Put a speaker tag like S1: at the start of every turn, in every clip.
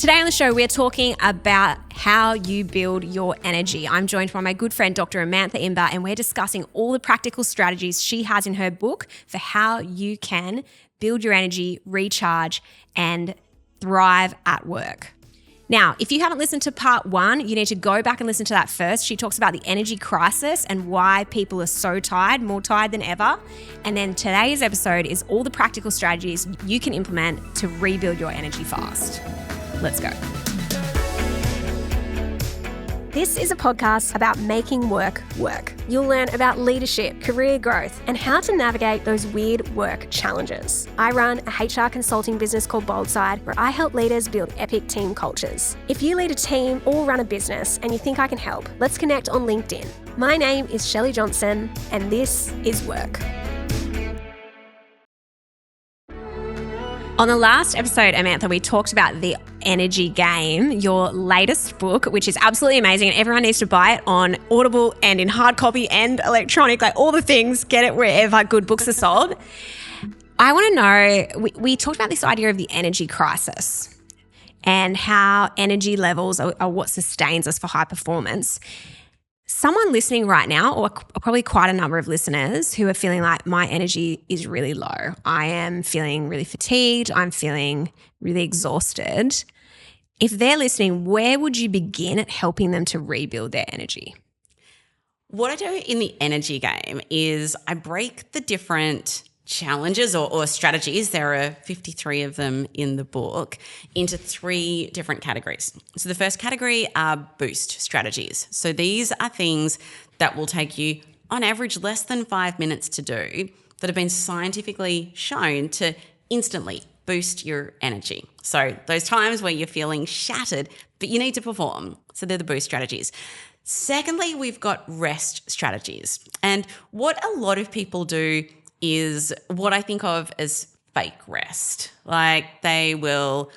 S1: Today on the show, we're talking about how you build your energy. I'm joined by my good friend, Dr Amantha Imber, and we're discussing all the practical strategies she has in her book for how you can build your energy, recharge, and thrive at work. Now, if you haven't listened to part 1, you need to go back and listen to that first. She talks about the energy crisis and why people are so tired, more tired than ever. And then today's episode is all the practical strategies you can implement to rebuild your energy fast. Let's go. This is a podcast about making work work. You'll learn about leadership, career growth, and how to navigate those weird work challenges. I run a HR consulting business called Boldside, where I help leaders build epic team cultures. If you lead a team or run a business and you think I can help, let's connect on LinkedIn. My name is Shelley Johnson, and this is Work. On the last episode, Amantha, we talked about The Energy Game, your latest book, which is absolutely amazing, and everyone needs to buy it on Audible and in hard copy and electronic, like all the things. Get it wherever good books are sold. I want to know, we talked about this idea of the energy crisis and how energy levels are what sustains us for high performance. Someone listening right now, or probably quite a number of listeners who are feeling like my energy is really low. I am feeling really fatigued. I'm feeling really exhausted. If they're listening, where would you begin at helping them to rebuild their energy?
S2: What I do in the energy game is I break the different challenges or strategies, there are 53 of them in the book, into 3 different categories. So the first category are boost strategies. So these are things that will take you on average less than 5 minutes to do that have been scientifically shown to instantly boost your energy. So those times where you're feeling shattered, but you need to perform. So they're the boost strategies. Secondly, we've got rest strategies. And what a lot of people do is what I think of as fake rest. Like they will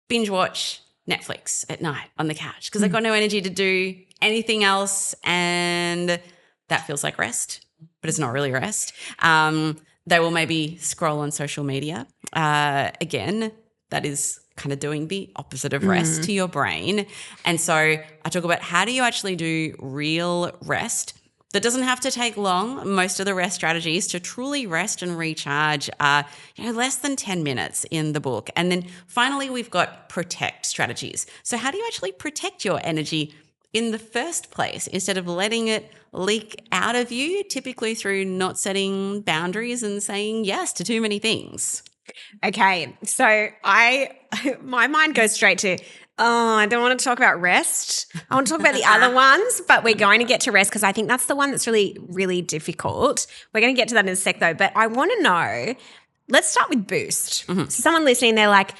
S2: binge watch Netflix at night on the couch because they've got no energy to do anything else, and that feels like rest, but it's not really rest. They will maybe scroll on social media. Again, that is kind of doing the opposite of rest to your brain. And so I talk about how do you actually do real rest that doesn't have to take long. Most of the rest strategies to truly rest and recharge are less than 10 minutes in the book. And then finally, we've got protect strategies. So how do you actually protect your energy in the first place instead of letting it leak out of you, typically through not setting boundaries and saying yes to too many things?
S1: Okay, so my mind goes straight to, I don't want to talk about rest. I want to talk about the other ones, but we're going to get to rest because I think that's the one that's really, really difficult. We're going to get to that in a sec though, but I want to know, let's start with boost. So someone listening, they're like,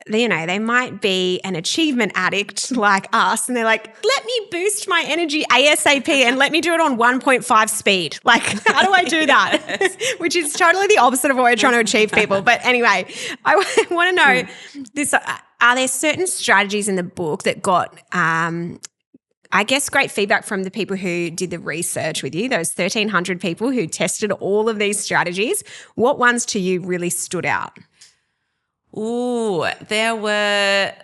S1: they might be an achievement addict like us, and they're like, let me boost my energy ASAP and let me do it on 1.5 speed. Like, how do I do that? Which is totally the opposite of what we're trying to achieve, people. But anyway, I want to know this. Are there certain strategies in the book that got, I guess, great feedback from the people who did the research with you, those 1,300 people who tested all of these strategies? What ones to you really stood out?
S2: Ooh, there were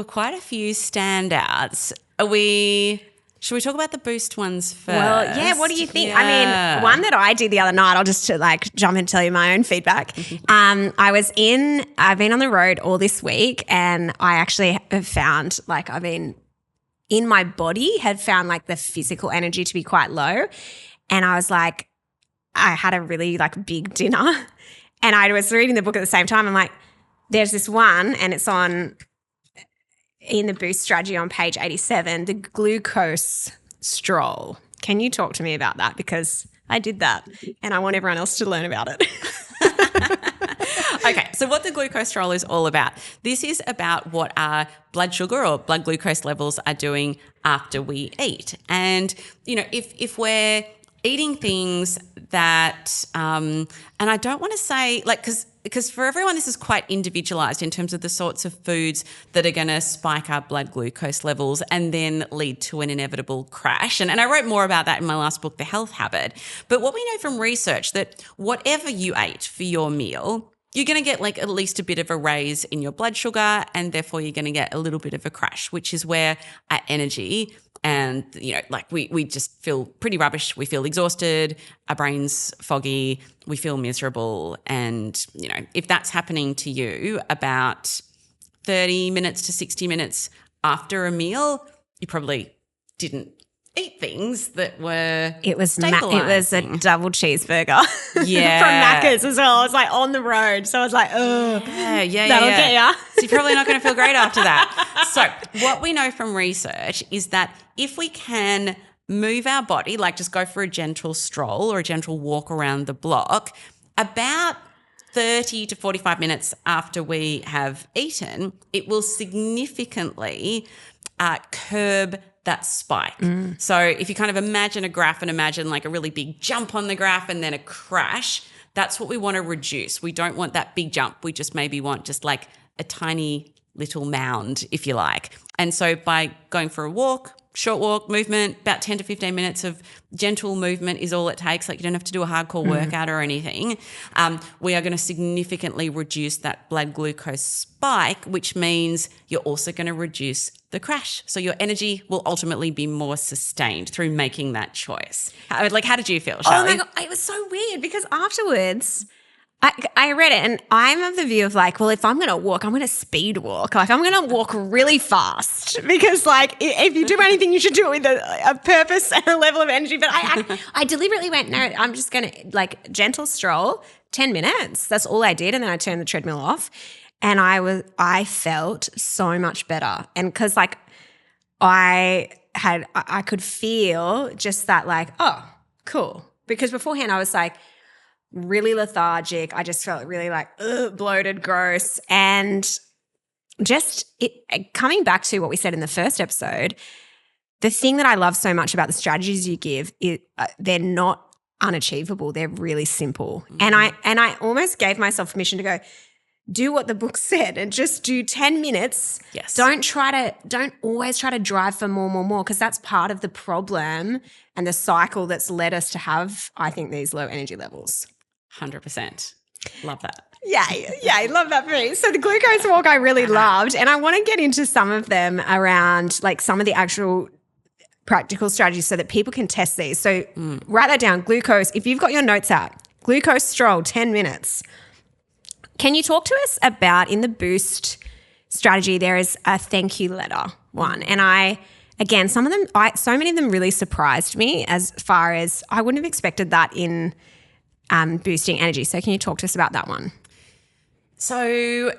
S2: quite a few standouts. Should we talk about the boost ones first?
S1: Well, yeah, what do you think? Yeah. I mean, one that I did the other night, I'll just jump and tell you my own feedback. I've been on the road all this week, and I actually have found I've been in my body, had found the physical energy to be quite low. And I was like, I had a really big dinner. And I was reading the book at the same time. I'm like, there's this one, and it's in the boost strategy on page 87, the glucose stroll. Can you talk to me about that? Because I did that and I want everyone else to learn about it.
S2: Okay, so what the glucose stroll is all about. This is about what our blood sugar or blood glucose levels are doing after we eat. And, if we're eating things that, and I don't want to say because for everyone this is quite individualized in terms of the sorts of foods that are going to spike our blood glucose levels and then lead to an inevitable crash. And I wrote more about that in my last book, The Health Habit. But what we know from research that whatever you ate for your meal you're going to get like at least a bit of a raise in your blood sugar, and therefore you're going to get a little bit of a crash, which is where our energy and, like we just feel pretty rubbish. We feel exhausted, our brain's foggy, we feel miserable. And, if that's happening to you about 30 minutes to 60 minutes after a meal, you probably didn't eat things that were
S1: It was a
S2: stabilising.
S1: double cheeseburger.
S2: Yeah.
S1: From Macca's as well. I was like on the road. So I was like, oh, that'll get ya.
S2: So you're probably not going to feel great after that. So what we know from research is that if we can move our body, like just go for a gentle stroll or a gentle walk around the block, about 30 to 45 minutes after we have eaten, it will significantly curb that spike. So if you kind of imagine a graph and imagine like a really big jump on the graph and then a crash, that's what we want to reduce. We don't want that big jump. We just maybe want just like a tiny little mound, if you like. And so by going for a walk, short walk, movement, about 10 to 15 minutes of gentle movement is all it takes. Like you don't have to do a hardcore workout or anything. We are going to significantly reduce that blood glucose spike, which means you're also going to reduce the crash. So your energy will ultimately be more sustained through making that choice. How did you feel, Shelley?
S1: Oh my God, it was so weird because afterwards I read it and I'm of the view of like, well, if I'm going to walk, I'm going to speed walk. Like I'm going to walk really fast because like if you do anything, you should do it with a purpose and a level of energy. But I deliberately went, no, I'm just going to like gentle stroll, 10 minutes. That's all I did. And then I turned the treadmill off and I felt so much better. And because like I could feel just that like, oh, cool. Because beforehand I was like, really lethargic. I just felt really like bloated, gross. And just coming back to what we said in the first episode, the thing that I love so much about the strategies you give, they're not unachievable. They're really simple. And I almost gave myself permission to go, do what the book said and just do 10 minutes.
S2: Yes.
S1: Don't always try to drive for more, because that's part of the problem and the cycle that's led us to have, I think, these low energy levels.
S2: 100%. Love that.
S1: Yeah, I love that for me. So the glucose walk I really loved, and I want to get into some of them around like some of the actual practical strategies so that people can test these. So write that down, glucose. If you've got your notes out, glucose stroll, 10 minutes. Can you talk to us about, in the boost strategy, there is a thank you letter one. And so many of them really surprised me as far as I wouldn't have expected that in boosting energy. So can you talk to us about that one?
S2: So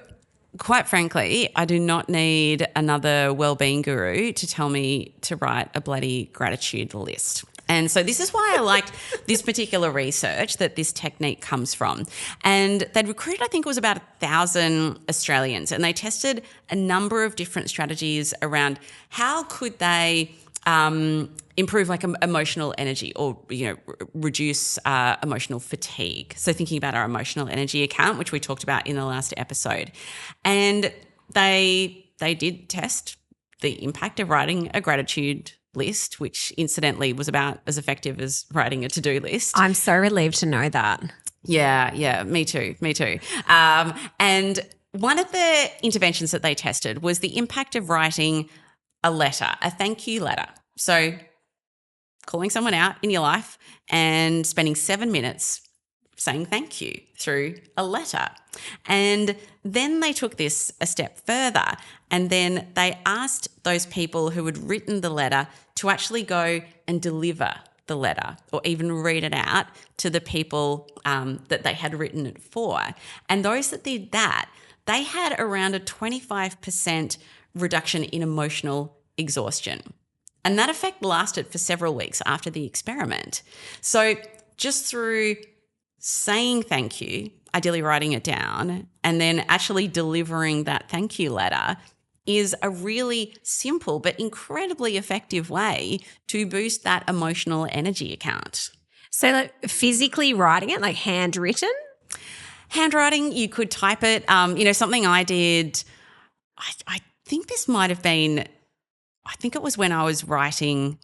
S2: quite frankly, I do not need another wellbeing guru to tell me to write a bloody gratitude list. And so this is why I liked this particular research that this technique comes from. And they'd recruited, I think it was about 1,000 Australians, and they tested a number of different strategies around how could they improve like emotional energy or, reduce emotional fatigue. So thinking about our emotional energy account, which we talked about in the last episode. And they did test the impact of writing a gratitude list, which incidentally was about as effective as writing a to-do list.
S1: I'm so relieved to know that.
S2: Yeah, me too. And one of the interventions that they tested was the impact of writing a letter, a thank you letter. So calling someone out in your life and spending 7 minutes saying thank you through a letter. And then they took this a step further, and then they asked those people who had written the letter to actually go and deliver the letter or even read it out to the people that they had written it for. And those that did that, they had around a 25% reduction in emotional exhaustion. And that effect lasted for several weeks after the experiment. So just through saying thank you, ideally writing it down, and then actually delivering that thank you letter is a really simple but incredibly effective way to boost that emotional energy account.
S1: So like physically writing it, like handwritten?
S2: Handwriting, you could type it. Something I did, I think this might have been, I think it was when I was writing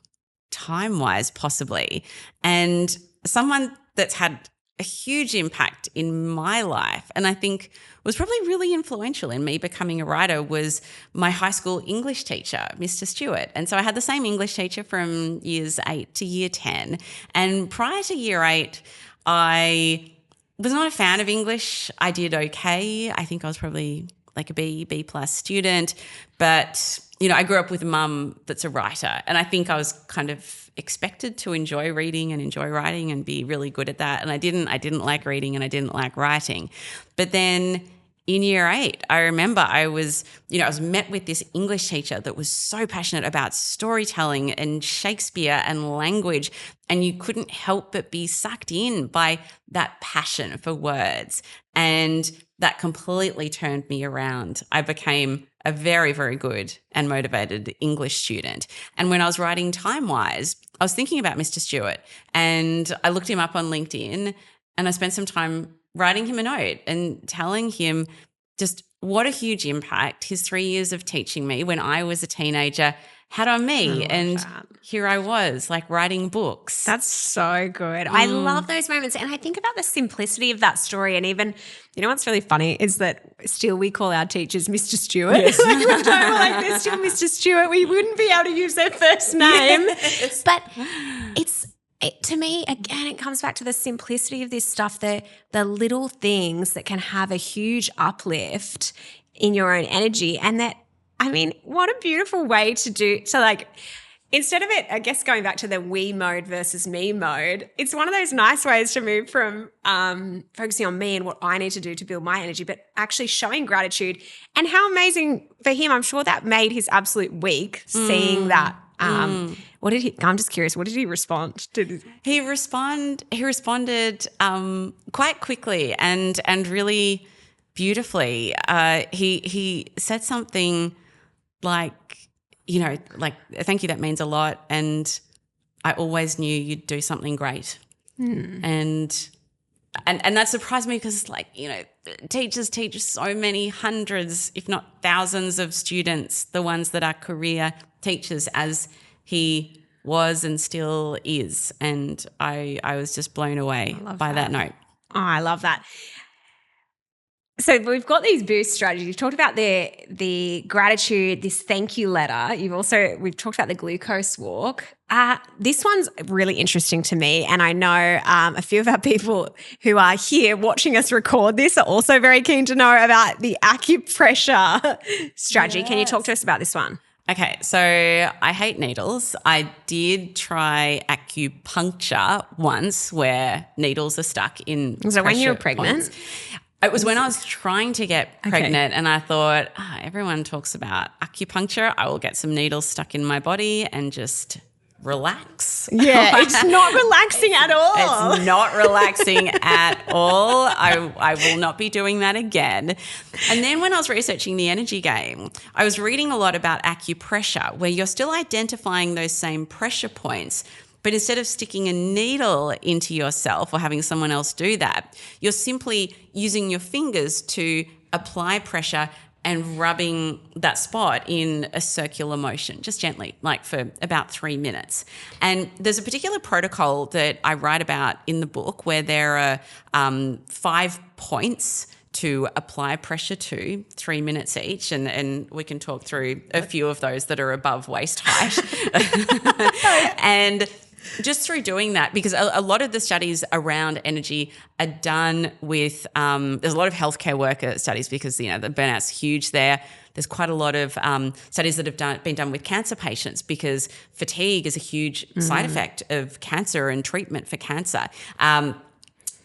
S2: Time-Wise possibly, and someone that's had a huge impact in my life, and I think was probably really influential in me becoming a writer, was my high school English teacher, Mr. Stewart. And so I had the same English teacher from years 8 to year 10. And prior to year 8, I was not a fan of English. I did okay. I think I was probably like a B plus student. But, I grew up with a mum that's a writer, and I think I was kind of expected to enjoy reading and enjoy writing and be really good at that. And I didn't like reading and I didn't like writing. But then in year 8, I remember I was met with this English teacher that was so passionate about storytelling and Shakespeare and language, and you couldn't help but be sucked in by that passion for words. And that completely turned me around. I became a very, very good and motivated English student. And when I was writing Time-Wise, I was thinking about Mr. Stewart, and I looked him up on LinkedIn, and I spent some time writing him a note and telling him just what a huge impact his 3 years of teaching me when I was a teenager had on me. And here I was, like, writing books.
S1: That's so good. I love those moments. And I think about the simplicity of that story. And even, what's really funny is that still we call our teachers Mr. Stewart. Yes. Like, we're they're still Mr. Stewart. We wouldn't be able to use their first name. Yes. But to me, again, it comes back to the simplicity of this stuff, the little things that can have a huge uplift in your own energy. And that, what a beautiful way instead of it, I guess, going back to the we mode versus me mode, it's one of those nice ways to move from focusing on me and what I need to do to build my energy, but actually showing gratitude. And how amazing for him, I'm sure that made his absolute week, seeing that. What did he? I'm just curious. What did he respond?
S2: He responded quite quickly and really beautifully. He said something like, thank you, that means a lot, and I always knew you'd do something great. And that surprised me because, teachers teach so many hundreds, if not thousands, of students, the ones that are career teachers, as he was and still is. And I was just blown away by that note.
S1: Oh, I love that. So we've got these boost strategies. You've talked about the gratitude, this thank you letter. We've talked about the glucose walk. This one's really interesting to me, and I know a few of our people who are here watching us record this are also very keen to know about the acupressure strategy. Yes. Can you talk to us about this one?
S2: Okay, so I hate needles. I did try acupuncture once, where needles are stuck in.
S1: So when you were pregnant?
S2: Points. It was when I was trying to get pregnant, and I thought, everyone talks about acupuncture. I will get some needles stuck in my body and just relax.
S1: Yeah, it's not relaxing at all.
S2: It's not relaxing at all. I will not be doing that again. And then when I was researching the energy game, I was reading a lot about acupressure, where you're still identifying those same pressure points, but instead of sticking a needle into yourself or having someone else do that, you're simply using your fingers to apply pressure and rubbing that spot in a circular motion, just gently, like for about 3 minutes. And there's a particular protocol that I write about in the book where there are 5 points to apply pressure to, 3 minutes each, and we can talk through a few of those that are above waist height. And just through doing that, because a lot of the studies around energy are done with there's a lot of healthcare worker studies because, the burnout's huge there. There's quite a lot of studies that have been done with cancer patients because fatigue is a huge side effect of cancer and treatment for cancer.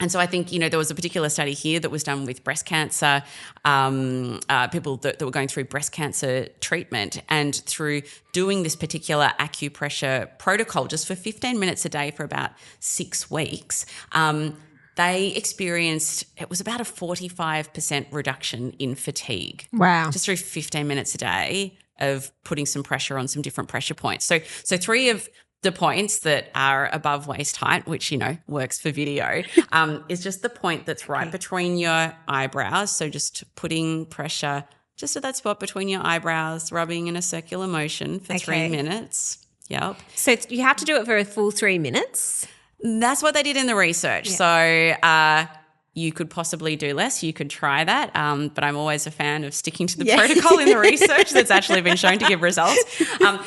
S2: And so I think, there was a particular study here that was done with breast cancer, people that were going through breast cancer treatment, and through doing this particular acupressure protocol just for 15 minutes a day for about 6 weeks, they experienced, it was about a 45% reduction in fatigue.
S1: Wow.
S2: Just through 15 minutes a day of putting some pressure on some different pressure points. So 3 of the points that are above waist height, which, works for video, is just the point that's right between your eyebrows. So just putting pressure just at that spot between your eyebrows, rubbing in a circular motion for 3 minutes. Yep.
S1: So you have to do it for a full 3 minutes?
S2: That's what they did in the research.
S1: Yeah.
S2: So you could possibly do less. You could try that. But I'm always a fan of sticking to the protocol in the research that's actually been shown to give results.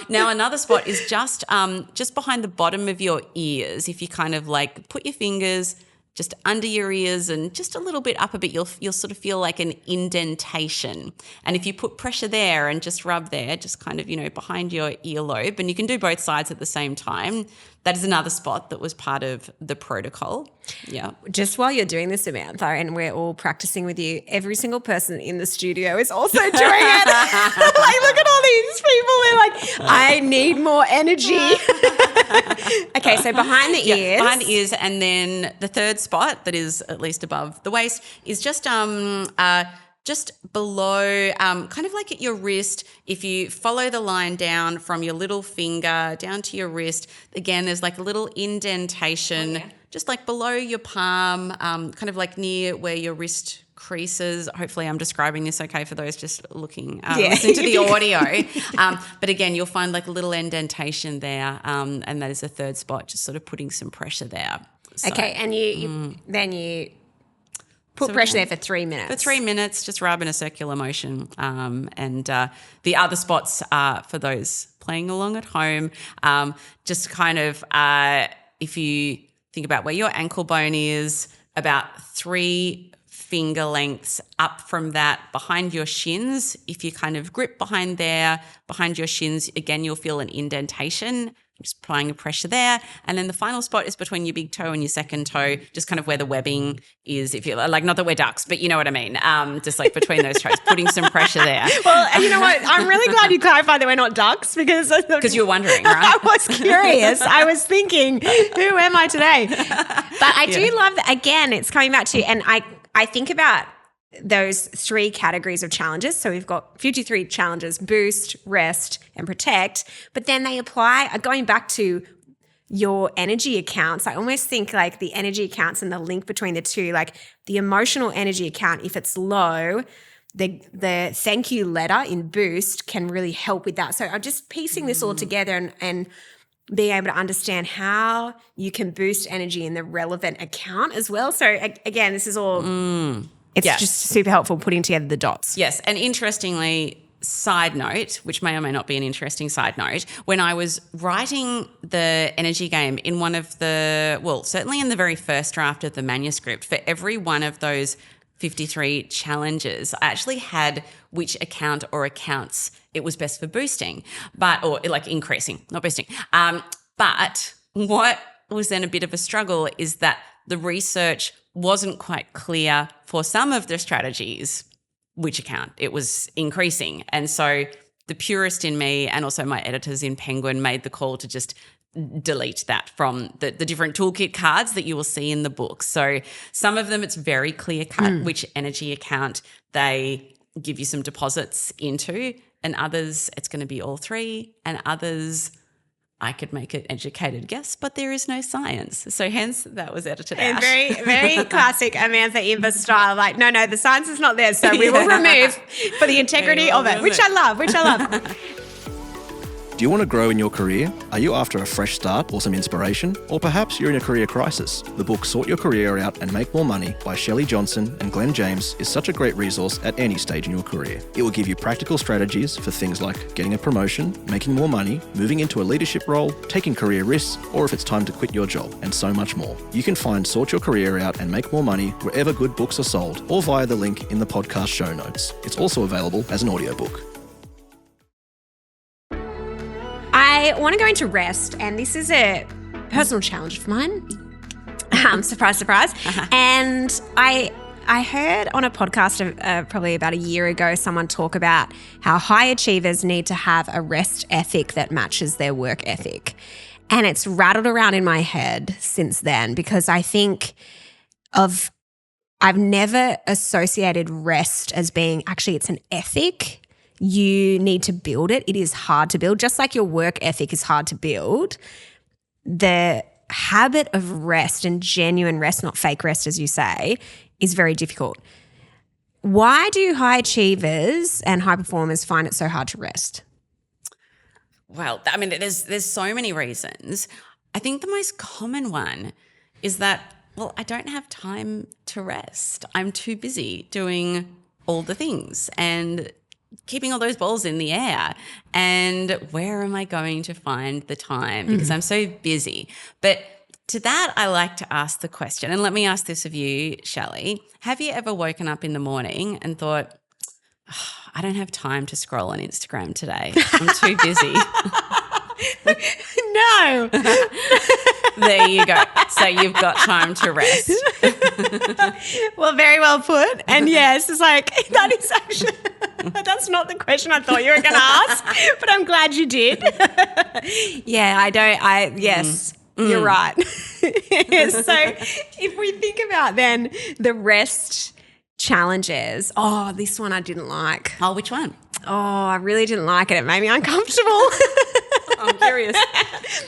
S2: Now, another spot is just behind the bottom of your ears. If you kind of like put your fingers just under your ears and just a little bit up a bit, you'll sort of feel like an indentation. And if you put pressure there and just rub there, just kind of, behind your earlobe, and you can do both sides at the same time, that is another spot that was part of the protocol. Yeah.
S1: Just while you're doing this, Amantha, and we're all practicing with you, every single person in the studio is also doing it. Like, look at all these people. They're like, I need more energy. Okay, so behind the ears.
S2: Behind the ears, and then the third spot that is at least above the waist is just below, kind of like at your wrist. If you follow the line down from your little finger down to your wrist, again, there's like a little indentation, just like below your palm, kind of like near where your wrist creases. Hopefully I'm describing this okay for those just listening to the audio. But again, you'll find like a little indentation there, and that is the third spot, just sort of putting some pressure there. So,
S1: okay, and then you put pressure there for 3 minutes.
S2: For 3 minutes, just rub in a circular motion. And the other spots for those playing along at home, just kind of if you think about where your ankle bone is, about 3 finger lengths up from that behind your shins. If you kind of grip behind there, behind your shins, again, you'll feel an indentation. Just applying a pressure there. And then the final spot is between your big toe and your second toe, just kind of where the webbing is, if you like, not that we're ducks, but you know what I mean. Just like between those toes, putting some pressure there.
S1: Well, and you know what? I'm really glad you clarified that we're not ducks because
S2: you were wondering, right?
S1: I was curious. I was thinking, who am I today? But I do love that. Again, it's coming back to, and I think about those 3 categories of challenges. So we've got 53 challenges: boost, rest, and protect. But then they apply, going back to your energy accounts, I almost think like the energy accounts and the link between the two, like the emotional energy account, if it's low, the thank you letter in boost can really help with that. So I'm just piecing this all together and being able to understand how you can boost energy in the relevant account as well. So again, this is all... It's just super helpful putting together the dots.
S2: Yes, and interestingly, side note, which may or may not be an interesting side note, when I was writing the energy game in one of the, well, certainly in the very first draft of the manuscript, for every one of those 53 challenges, I actually had which account or accounts it was best for boosting, or like increasing, not boosting. But what was then a bit of a struggle is that the research wasn't quite clear for some of the strategies which account it was increasing. And so the purist in me and also my editors in Penguin made the call to just delete that from the different toolkit cards that you will see in the book. So some of them it's very clear cut which energy account they give you some deposits into, and others it's going to be all 3, and others I could make an educated guess, but there is no science. So hence that was edited out.
S1: Very, very classic Amantha Imber style. Like, no, the science is not there, so we will remove for the integrity of it, which I love.
S3: Do you want to grow in your career? Are you after a fresh start or some inspiration? Or perhaps you're in a career crisis? The book Sort Your Career Out and Make More Money by Shelley Johnson and Glenn James is such a great resource at any stage in your career. It will give you practical strategies for things like getting a promotion, making more money, moving into a leadership role, taking career risks, or if it's time to quit your job, and so much more. You can find Sort Your Career Out and Make More Money wherever good books are sold or via the link in the podcast show notes. It's also available as an audiobook.
S1: I want to go into rest, and this is a personal challenge of mine. Surprise, surprise. And I heard on a podcast probably about a year ago someone talk about how high achievers need to have a rest ethic that matches their work ethic. And it's rattled around in my head since then because I think I've never associated rest as being actually it's an ethic. You need to build it. It is hard to build. Just like your work ethic is hard to build, the habit of rest and genuine rest, not fake rest as you say, is very difficult. Why do high achievers and high performers find it so hard to rest?
S2: Well, I mean, there's so many reasons. I think the most common one is that, well, I don't have time to rest. I'm too busy doing all the things and keeping all those balls in the air. And where am I going to find the time? Because I'm so busy. But to that, I like to ask the question, and let me ask this of you, Shelley. Have you ever woken up in the morning and thought, I don't have time to scroll on Instagram today. I'm too busy.
S1: No.
S2: There you go. So you've got time to rest.
S1: Well, very well put. And yes, it's like, that is actually, that's not the question I thought you were going to ask, but I'm glad you did. Yes, you're right. So if we think about then the rest challenges, this one I didn't like.
S2: Oh, which one?
S1: I really didn't like it. It made me uncomfortable.
S2: I'm curious.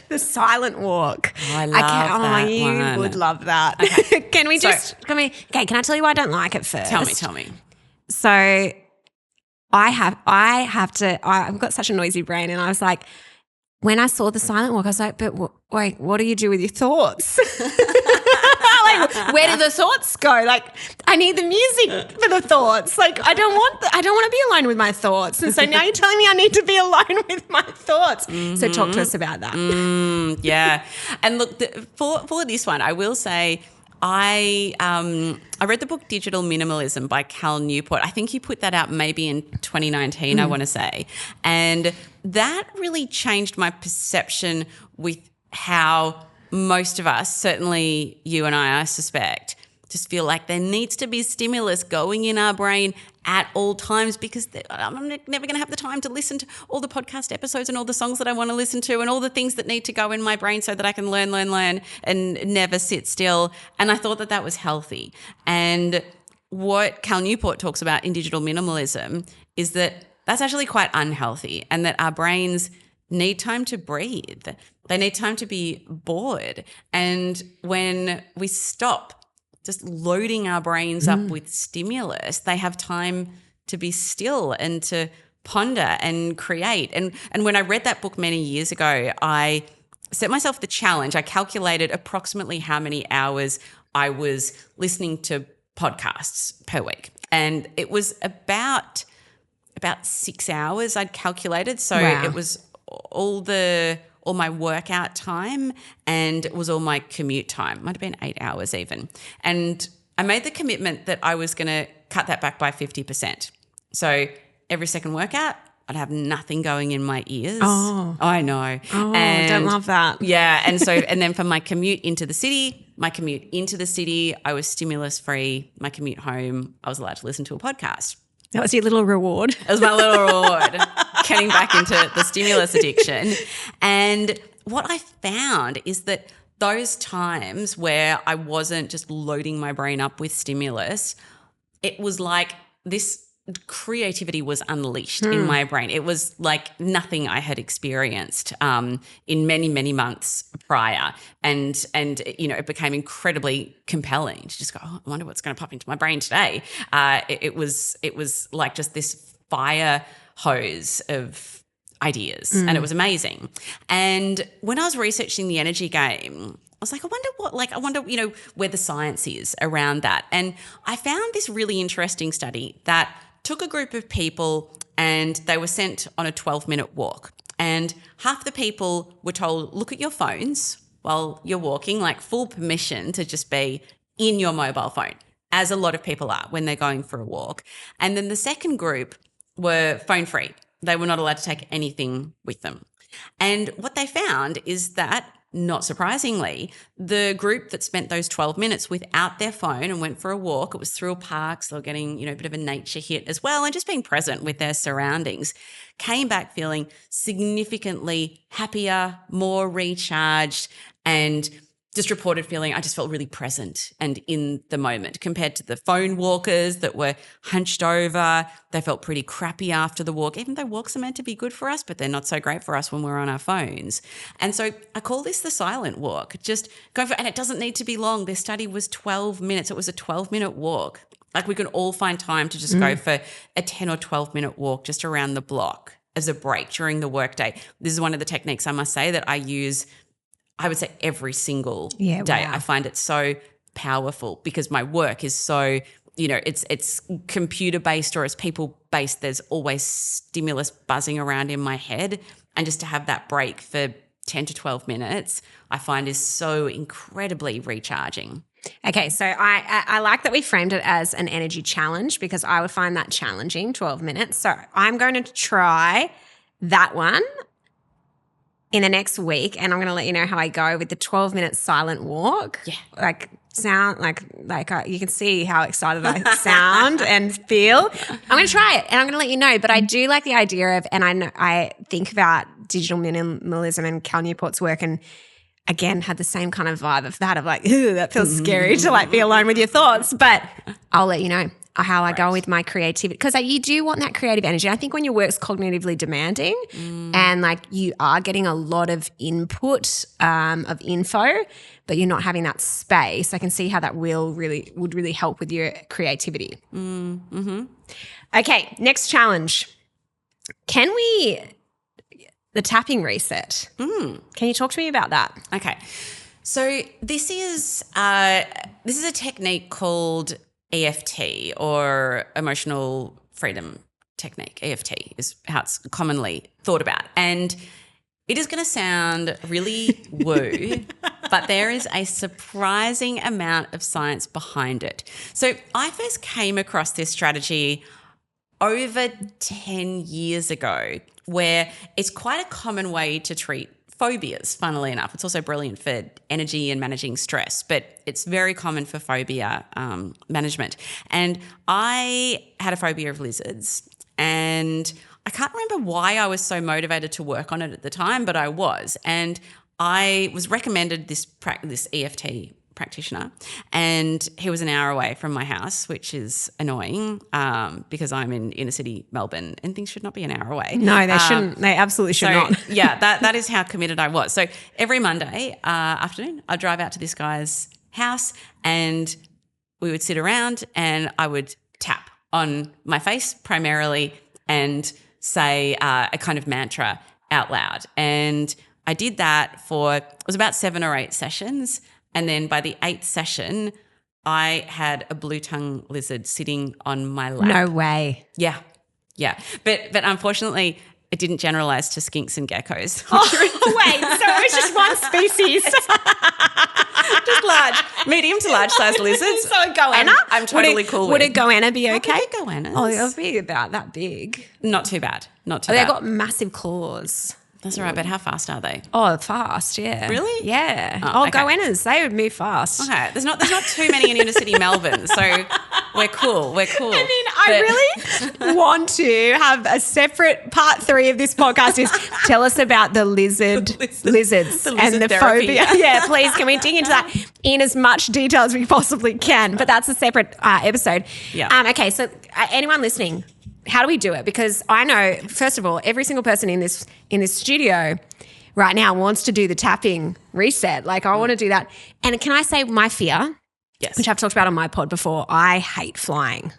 S1: The silent walk.
S2: I love that
S1: you
S2: one.
S1: would love that. Okay. Can I tell you why I don't like it first?
S2: Tell me.
S1: So I've got such a noisy brain, and I was like, when I saw the silent walk, I was like, but wait, what do you do with your thoughts? Like, where do the thoughts go? Like, I need the music for the thoughts. Like, I don't want to be alone with my thoughts. And so now you're telling me I need to be alone with my thoughts. So talk to us about that.
S2: Yeah. And look, for this one, I will say I read the book Digital Minimalism by Cal Newport. I think he put that out maybe in 2019, I want to say. And that really changed my perception with how most of us, certainly you and I suspect, just feel like there needs to be stimulus going in our brain at all times, because I'm never going to have the time to listen to all the podcast episodes and all the songs that I want to listen to and all the things that need to go in my brain so that I can learn and never sit still. And I thought that was healthy. And what Cal Newport talks about in Digital Minimalism is that that's actually quite unhealthy, and that our brains need time to breathe. They need time to be bored. And when we stop just loading our brains up with stimulus, they have time to be still and to ponder and create. And when I read that book many years ago, I set myself the challenge. I calculated approximately how many hours I was listening to podcasts per week. And it was about 6 hours I'd calculated. So
S1: Wow.
S2: It was all my workout time, and it was all my commute time. Might have been 8 hours even. And I made the commitment that I was going to cut that back by 50%. So every second workout, I'd have nothing going in my ears.
S1: Oh.
S2: I know.
S1: Oh, I don't love that.
S2: Yeah. And so, and then for my commute into the city, I was stimulus free. My commute home, I was allowed to listen to a podcast.
S1: That was your little reward.
S2: It was my little reward, getting back into the stimulus addiction. And what I found is that those times where I wasn't just loading my brain up with stimulus, it was like this creativity was unleashed in my brain. It was like nothing I had experienced in many, many months prior. And it became incredibly compelling to just go, I wonder what's going to pop into my brain today. It was like just this fire hose of ideas, and it was amazing. And when I was researching the energy game, I was like, I wonder, where the science is around that. And I found this really interesting study that took a group of people and they were sent on a 12-minute walk. And half the people were told, look at your phones while you're walking, like full permission to just be in your mobile phone, as a lot of people are when they're going for a walk. And then the second group were phone-free. They were not allowed to take anything with them. And what they found is that, not surprisingly, the group that spent those 12 minutes without their phone and went for a walk, it was through a park, so they were getting, a bit of a nature hit as well, and just being present with their surroundings, came back feeling significantly happier, more recharged, and just reported feeling, I just felt really present and in the moment, compared to the phone walkers that were hunched over. They felt pretty crappy after the walk, even though walks are meant to be good for us, but they're not so great for us when we're on our phones. And so I call this the silent walk. Just go for, and it doesn't need to be long. Their study was 12 minutes. It was a 12-minute walk. Like, we can all find time to just go for a 10 or 12-minute walk just around the block as a break during the workday. This is one of the techniques, I must say, that I use I would say every single
S1: Yeah,
S2: day.
S1: wow.
S2: I find it so powerful because my work is so, it's computer-based or it's people-based. There's always stimulus buzzing around in my head. And just to have that break for 10 to 12 minutes, I find is so incredibly recharging.
S1: Okay, so I like that we framed it as an energy challenge because I would find that challenging, 12 minutes. So I'm going to try that one in the next week, and I'm going to let you know how I go with the 12-minute silent walk.
S2: Yeah.
S1: You can see how excited I sound and feel. I'm going to try it, and I'm going to let you know. But I do like the idea of, and I think about digital minimalism and Cal Newport's work, and again had the same kind of vibe of that of like, ooh, that feels scary to like be alone with your thoughts. But I'll let you know how I go with my creativity, because you do want that creative energy. I think when your work's cognitively demanding and like you are getting a lot of input of info, but you're not having that space, I can see how that would really help with your creativity. Mm-hmm. Okay, next challenge. The tapping reset. Can you talk to me about that?
S2: Okay. So this is a technique called EFT, or emotional freedom technique. EFT is how it's commonly thought about. And it is going to sound really woo, but there is a surprising amount of science behind it. So I first came across this strategy over 10 years ago, where it's quite a common way to treat phobias, funnily enough. It's also brilliant for energy and managing stress, but it's very common for phobia management. And I had a phobia of lizards, and I can't remember why I was so motivated to work on it at the time, but I was. And I was recommended this EFT practitioner, and he was an hour away from my house, which is annoying because I'm in inner city Melbourne and things should not be an hour away.
S1: No, they shouldn't. They absolutely should not.
S2: Yeah, that is how committed I was. So every Monday afternoon, I'd drive out to this guy's house and we would sit around and I would tap on my face primarily and say a kind of mantra out loud. And I did that it was about 7 or 8 sessions. And then by the 8th session, I had a blue tongue lizard sitting on my lap.
S1: No way.
S2: Yeah. But unfortunately, it didn't generalize to skinks and geckos.
S1: Wait, so it was just one species.
S2: Just large, medium to large sized lizards.
S1: So a goanna?
S2: I'm totally cool with.
S1: Would a goanna be okay?
S2: I think goannas.
S1: Oh, it'll be about that big.
S2: Not too bad. Not too
S1: They've
S2: bad.
S1: got massive claws.
S2: That's all right, but how fast are they?
S1: Oh, fast, yeah.
S2: Really?
S1: Yeah.
S2: Okay.
S1: Goannas, they would move fast.
S2: Okay, there's not too many in inner city Melbourne, so we're cool.
S1: I mean, I really want to have a separate part 3 of this podcast is tell us about the lizards and the
S2: therapy.
S1: phobia. Yeah, please, can we dig into that in as much detail as we possibly can? But that's a separate episode.
S2: Yeah.
S1: Okay, so anyone listening, how do we do it? Because I know, first of all, every single person in this studio right now wants to do the tapping reset. Like I want to do that. And can I say my fear?
S2: Yes.
S1: Which I've talked about on my pod before. I hate flying.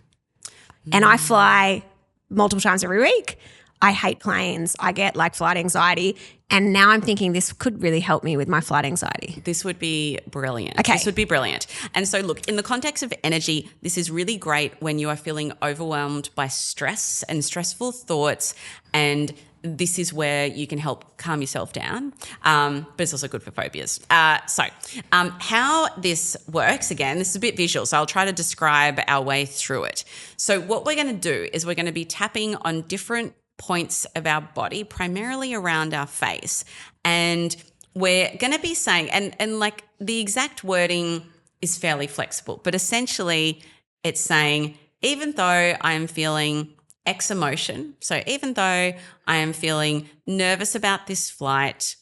S1: And I fly multiple times every week. I hate planes. I get like flight anxiety. And now I'm thinking this could really help me with my flight anxiety.
S2: This would be brilliant.
S1: Okay.
S2: This would be brilliant. And so look, in the context of energy, this is really great when you are feeling overwhelmed by stress and stressful thoughts, and this is where you can help calm yourself down, but it's also good for phobias. How this works, again, this is a bit visual, so I'll try to describe our way through it. So what we're going to do is we're going to be tapping on different points of our body, primarily around our face. And we're going to be saying, and like the exact wording is fairly flexible, but essentially it's saying, even though I am feeling X emotion, so even though I am feeling nervous about this flight,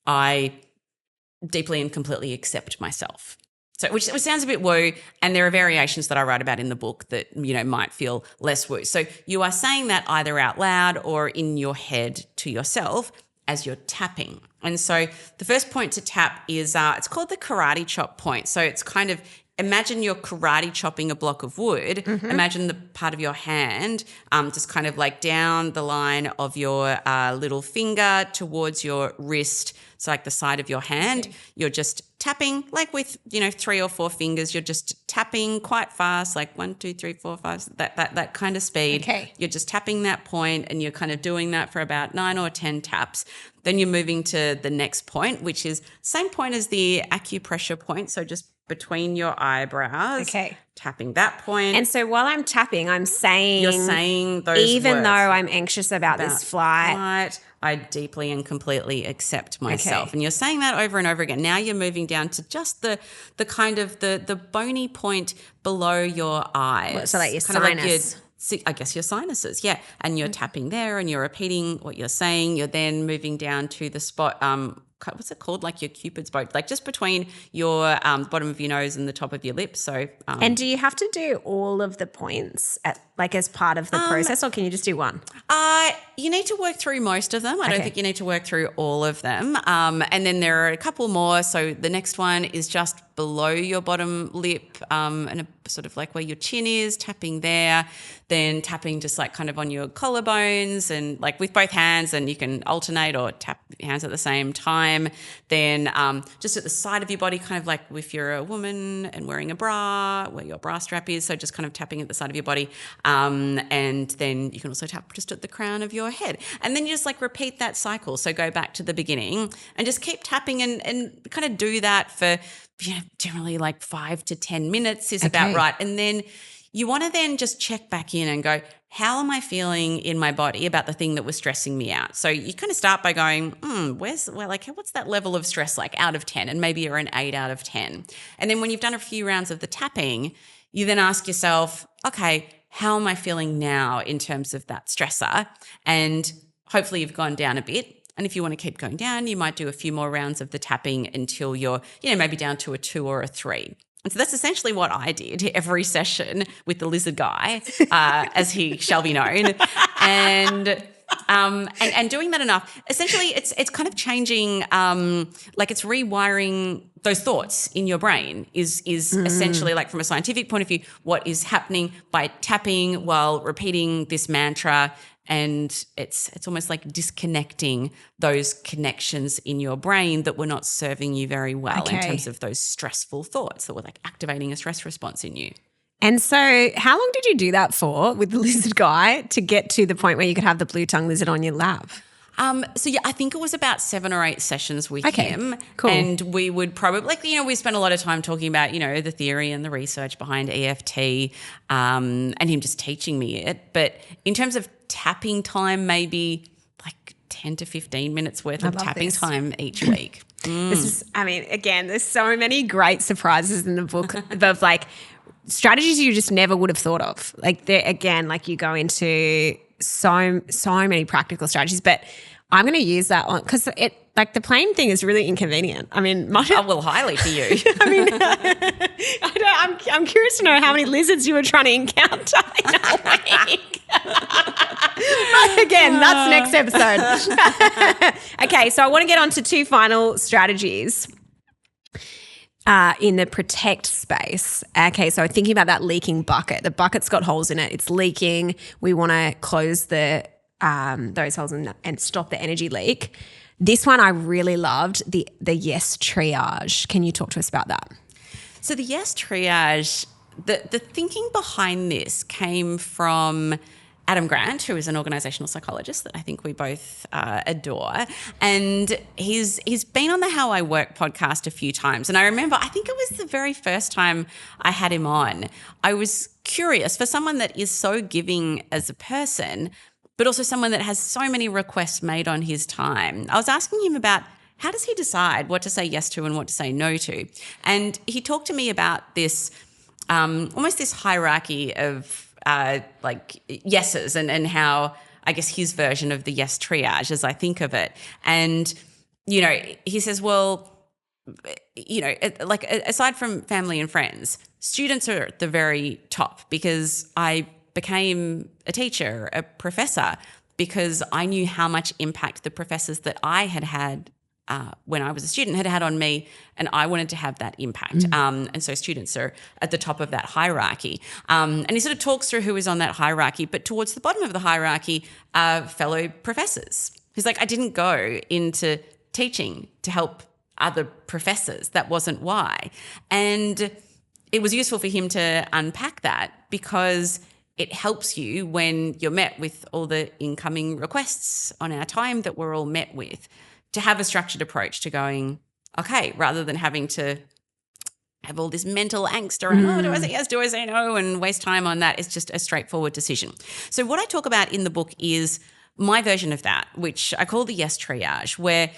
S2: I deeply and completely accept myself. So, which sounds a bit woo, and there are variations that I write about in the book that, might feel less woo. So you are saying that either out loud or in your head to yourself as you're tapping. And so the first point to tap is, it's called the karate chop point. So it's kind of imagine you're karate chopping a block of wood. Imagine the part of your hand just kind of like down the line of your little finger towards your wrist. So like the side of your hand, you're just tapping like with, 3 or 4 fingers. You're just tapping quite fast, like 1, 2, 3, 4, 5, that kind of speed.
S1: Okay.
S2: You're just tapping that point and you're kind of doing that for about 9 or 10 taps. Then you're moving to the next point, which is same point as the acupressure point. So just between your eyebrows.
S1: Okay.
S2: Tapping that point.
S1: And so while I'm tapping, I'm saying,
S2: you're saying those
S1: even
S2: words.
S1: though I'm anxious about this flight,
S2: I deeply and completely accept myself.
S1: Okay.
S2: And you're saying that over and over again. Now you're moving down to just the kind of the bony point below your eyes.
S1: So like your
S2: kind
S1: sinus.
S2: I guess your sinuses, yeah. And you're tapping there and you're repeating what you're saying. You're then moving down to the spot, what's it called? Like your Cupid's bow, like just between your bottom of your nose and the top of your lips. So,
S1: and do you have to do all of the points as part of the process, or can you just do one?
S2: You need to work through most of them. I don't
S1: Okay.
S2: think you need to work through all of them. And then there are a couple more. So the next one is just below your bottom lip and a sort of like where your chin is, tapping there, then tapping just like kind of on your collarbones and like with both hands, and you can alternate or tap your hands at the same time. Then just at the side of your body, kind of like if you're a woman and wearing a bra, where your bra strap is, so just kind of tapping at the side of your body. And then you can also tap just at the crown of your head. And then you just like repeat that cycle. So go back to the beginning and just keep tapping and kind of do that for generally like 5 to 10 minutes is about right. And then you want to then just check back in and go, how am I feeling in my body about the thing that was stressing me out? So you kind of start by going, what's that level of stress like out of 10? And maybe you're an 8 out of 10. And then when you've done a few rounds of the tapping, you then ask yourself, okay, how am I feeling now in terms of that stressor? And hopefully you've gone down a bit. And if you want to keep going down, you might do a few more rounds of the tapping until you're, maybe down to a 2 or a 3. And so that's essentially what I did every session with the lizard guy, as he shall be known. And doing that enough, essentially it's kind of changing, like it's rewiring those thoughts in your brain is essentially, like from a scientific point of view, what is happening by tapping while repeating this mantra. And it's almost like disconnecting those connections in your brain that were not serving you very well in terms of those stressful thoughts that were like activating a stress response in you.
S1: And so how long did you do that for with the lizard guy to get to the point where you could have the blue tongue lizard on your lap?
S2: I think it was about 7 or 8 sessions with him.
S1: Cool.
S2: And we would probably, we spent a lot of time talking about, the theory and the research behind EFT, and him just teaching me it. But in terms of tapping time, maybe like 10 to 15 minutes worth of tapping time each week.
S1: This is, again, there's so many great surprises in the book of like strategies you just never would have thought of. Like you go into so many practical strategies, but I'm going to use that one because the plane thing is really inconvenient.
S2: Highly for you.
S1: I'm curious to know how many lizards you were trying to encounter in a week. But again, that's next episode. Okay, so I want to get on to 2 final strategies in the protect space. Okay, so thinking about that leaking bucket. The bucket's got holes in it. It's leaking. We want to close those holes and stop the energy leak. This one I really loved, the yes triage. Can you talk to us about that?
S2: So the yes triage, the thinking behind this came from Adam Grant, who is an organisational psychologist that I think we both adore. And he's been on the How I Work podcast a few times. And I remember, I think it was the very first time I had him on, I was curious for someone that is so giving as a person, but also someone that has so many requests made on his time. I was asking him about how does he decide what to say yes to and what to say no to? And he talked to me about this, almost this hierarchy of yeses and how I guess his version of the yes triage as I think of it. And, he says, well, aside from family and friends, students are at the very top because I became a teacher, a professor, because I knew how much impact the professors that I had when I was a student had on me, and I wanted to have that impact. And so students are at the top of that hierarchy. And he sort of talks through who is on that hierarchy, but towards the bottom of the hierarchy are fellow professors. He's like, I didn't go into teaching to help other professors. That wasn't why. And it was useful for him to unpack that, because it helps you when you're met with all the incoming requests on our time that we're all met with, to have a structured approach to going, okay, rather than having to have all this mental angst around, do I say yes, do I say no, and waste time on that. It's just a straightforward decision. So what I talk about in the book is my version of that, which I call the yes triage, where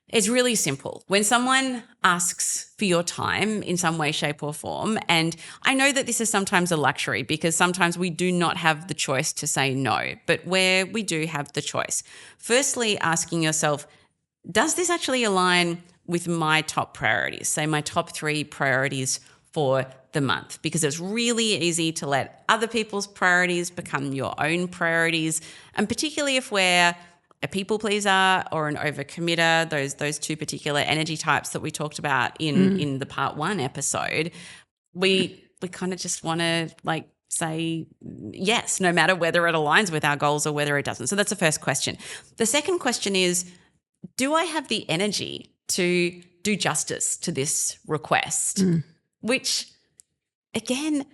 S2: it's really simple. When someone asks for your time in some way, shape or form, and I know that this is sometimes a luxury because sometimes we do not have the choice to say no, but where we do have the choice, firstly asking yourself, does this actually align with my top priorities, say my top 3 priorities for the month? Because it's really easy to let other people's priorities become your own priorities, and particularly if we're a people pleaser or an overcommitter, those 2 particular energy types that we talked about in the part 1 episode, we kind of just want to say yes, no matter whether it aligns with our goals or whether it doesn't. So that's the first question. The second question is, do I have the energy to do justice to this request? Which, again,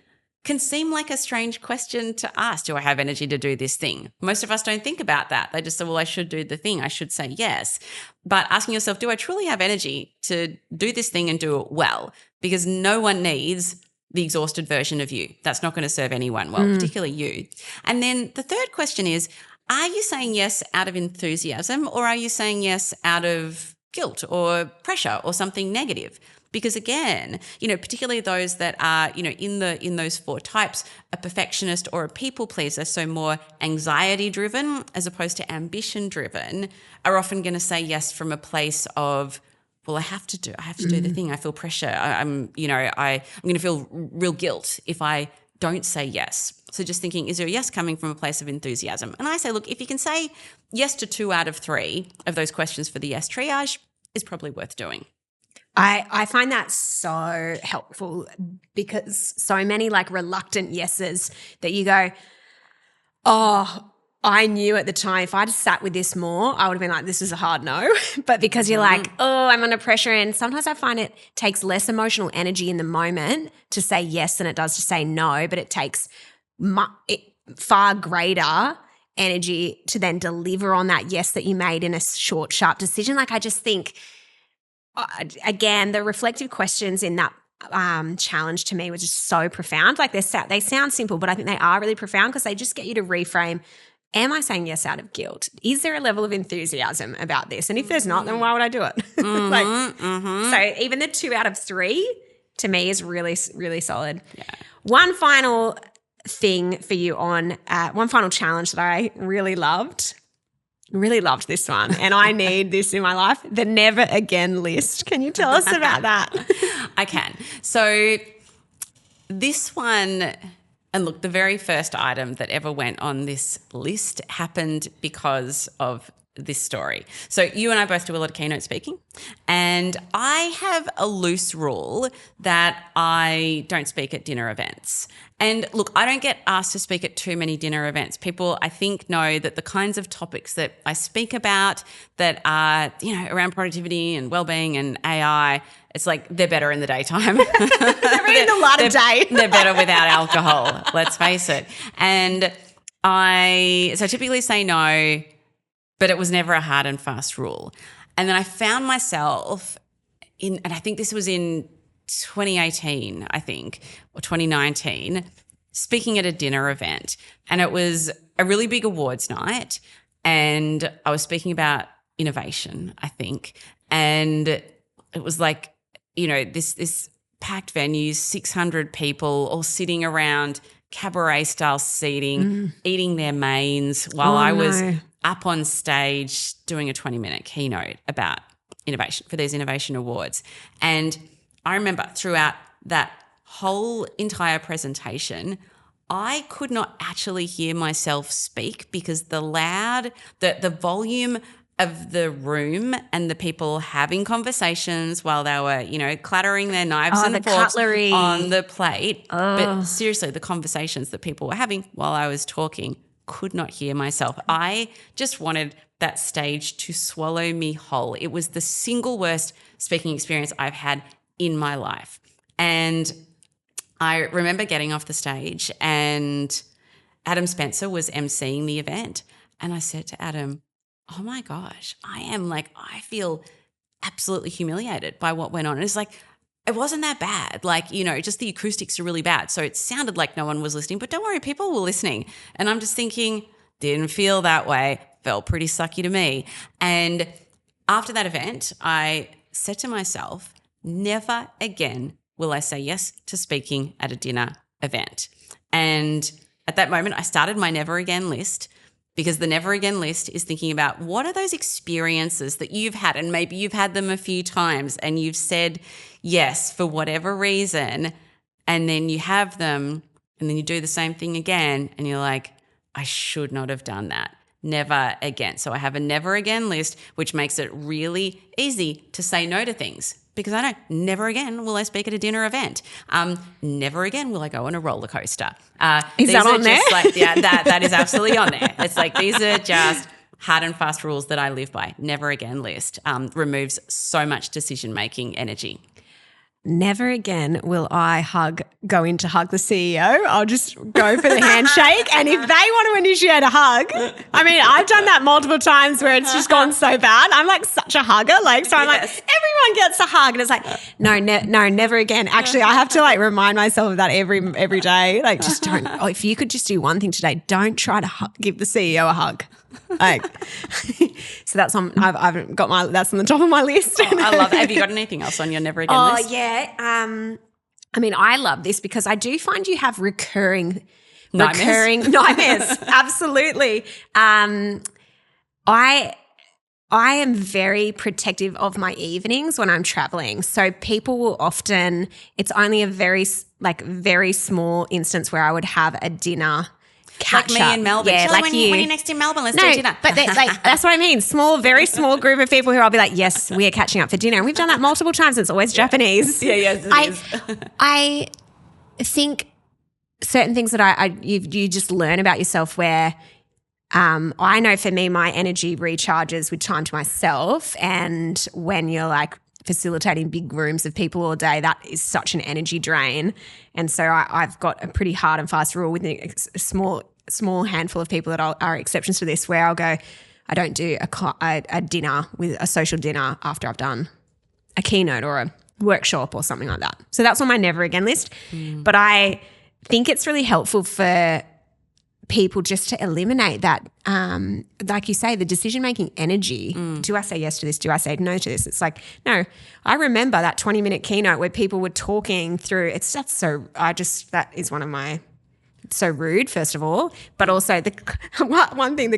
S2: can seem like a strange question to ask. Do I have energy to do this thing? Most of us don't think about that. They just say, well, I should do the thing. I should say yes. But asking yourself, do I truly have energy to do this thing and do it well? Because no one needs the exhausted version of you. That's not going to serve anyone well, particularly you. And then the third question is, are you saying yes out of enthusiasm, or are you saying yes out of guilt or pressure or something negative? Because again, particularly those that are, in those 4 types, a perfectionist or a people pleaser, so more anxiety driven as opposed to ambition driven, are often going to say yes from a place of, well, I have to do the thing. I feel pressure. I'm going to feel real guilt if I don't say yes. So just thinking, is there a yes coming from a place of enthusiasm? And I say, look, if you can say yes to 2 out of 3 of those questions for the yes triage, it's probably worth doing.
S1: I find that so helpful, because so many reluctant yeses that you go, oh, I knew at the time if I'd sat with this more, I would have been like, this is a hard no. But because you're like, oh, I'm under pressure. And sometimes I find it takes less emotional energy in the moment to say yes than it does to say no, but it takes far greater energy to then deliver on that yes that you made in a short, sharp decision. I just think, again, the reflective questions in that challenge to me were just so profound. They sound simple, but I think they are really profound because they just get you to reframe, am I saying yes out of guilt? Is there a level of enthusiasm about this? And if there's not, then why would I do it? So even the 2 out of 3 to me is really, really solid. Yeah. One final thing for you on one final challenge that I really loved this one, and I need this in my life, the never again list. Can you tell us about that?
S2: I can. So this one, and look, the very first item that ever went on this list happened because of this story. So you and I both do a lot of keynote speaking, and I have a loose rule that I don't speak at dinner events. And look, I don't get asked to speak at too many dinner events. People, I think, know that the kinds of topics that I speak about that are, around productivity and well-being and AI, it's like they're better in the daytime.
S1: They're in the light of day.
S2: They're better without alcohol, let's face it. And I typically say no, but it was never a hard and fast rule. And then I found myself and I think this was in 2018, or 2019, speaking at a dinner event. And it was a really big awards night. And I was speaking about innovation, I think. And it was like, this packed venue, 600 people all sitting around cabaret-style seating, eating their mains while I was up on stage doing a 20-minute keynote about innovation for these innovation awards. And I remember throughout that whole entire presentation, I could not actually hear myself speak because the volume of the room and the people having conversations while they were, clattering their knives and
S1: the
S2: forks
S1: cutlery
S2: on the plate. But seriously, the conversations that people were having while I was talking, could not hear myself. I just wanted that stage to swallow me whole. It was the single worst speaking experience I've had in my life. And I remember getting off the stage and Adam Spencer was emceeing the event. And I said to Adam, oh my gosh, I feel absolutely humiliated by what went on. And it's like, it wasn't that bad. Just the acoustics are really bad. So it sounded like no one was listening, but don't worry, people were listening. And I'm just thinking, didn't feel that way. Felt pretty sucky to me. And after that event, I said to myself, never again will I say yes to speaking at a dinner event. And at that moment, I started my never again list, because the never again list is thinking about what are those experiences that you've had, and maybe you've had them a few times and you've said yes for whatever reason, and then you have them and then you do the same thing again and you're like, I should not have done that. Never again. So I have a never again list, which makes it really easy to say no to things, because I know never again will I speak at a dinner event. Never again will I go on a roller coaster.
S1: Is that on there?
S2: That is absolutely on there. It's like, these are just hard and fast rules that I live by. Never again list removes so much decision-making energy.
S1: Never again will I go in to hug the CEO. I'll just go for the handshake. And if they want to initiate a hug, I've done that multiple times where it's just gone so bad. I'm like such a hugger. So I'm like, everyone gets a hug. And it's like, no, never again. Actually, I have to remind myself of that every day. Just don't. Oh, if you could just do one thing today, don't try to give the CEO a hug. So that's on. I've got that's on the top of my list.
S2: I love it. Have you got anything else on your never again list?
S1: Oh yeah. I love this because I do find you have recurring nightmares. Absolutely. I am very protective of my evenings when I'm traveling. So people will often. It's only a very small instance where I would have a dinner.
S2: Like me in Melbourne.
S1: Yeah,
S2: Shelley, when you're next in Melbourne, let's do dinner.
S1: But that's what I mean. Very small group of people who I'll be like, yes, we are catching up for dinner. And we've done that multiple times. It's always Japanese.
S2: Yeah, yes, it is.
S1: I think certain things that you just learn about yourself where I know for me, my energy recharges with time to myself. And when you're facilitating big rooms of people all day, that is such an energy drain. And so I've got a pretty hard and fast rule with a small handful of people that are exceptions to this, where I'll go, I don't do a dinner with a social dinner after I've done a keynote or a workshop or something like that. So that's on my never again list. But I think it's really helpful for people just to eliminate that, like you say, the decision-making energy. Do I say yes to this? Do I say no to this? It's like, no, I remember that 20-minute keynote where people were talking through. That is one of my, so rude, first of all, but also the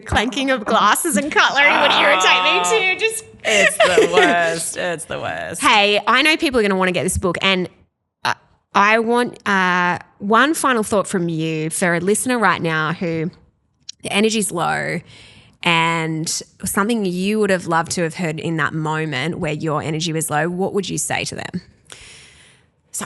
S1: clanking of glasses and cutlery would irritate me too.
S2: It's the worst. It's the worst.
S1: Hey, I know people are going to want to get this book, and I want one final thought from you for a listener right now who the energy's low, and something you would have loved to have heard in that moment where your energy was low. What would you say to them?
S2: So,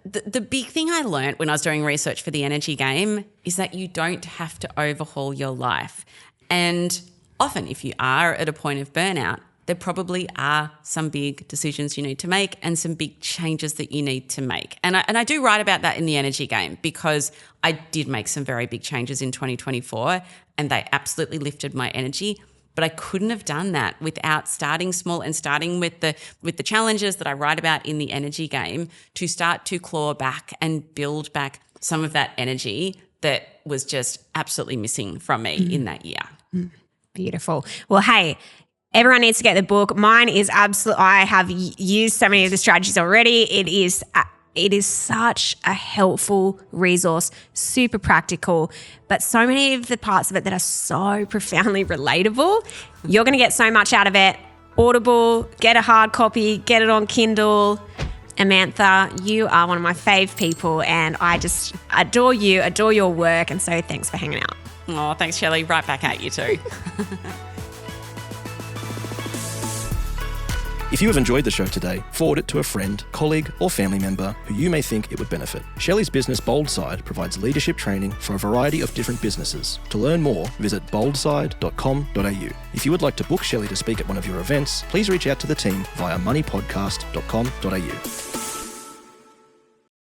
S2: the big thing I learned when I was doing research for the energy game is that you don't have to overhaul your life. And often if you are at a point of burnout, there probably are some big decisions you need to make and some big changes that you need to make. And I do write about that in the energy game, because I did make some very big changes in 2024 and they absolutely lifted my energy. But I couldn't have done that without starting small and starting with the challenges that I write about in the energy game, to start to claw back and build back some of that energy that was just absolutely missing from me in that year.
S1: Beautiful. Well, hey, everyone needs to get the book. Mine is I have used so many of the strategies already. It is such a helpful resource, super practical, but so many of the parts of it that are so profoundly relatable. You're going to get so much out of it. Audible, get a hard copy, get it on Kindle. Amantha, you are one of my fave people, and I just adore you, adore your work, and so thanks for hanging out.
S2: Oh, thanks, Shelley. Right back at you too.
S3: If you have enjoyed the show today, forward it to a friend, colleague, or family member who you may think it would benefit. Shelley's business Bold Side provides leadership training for a variety of different businesses. To learn more, visit boldside.com.au. If you would like to book Shelley to speak at one of your events, please reach out to the team via moneypodcast.com.au.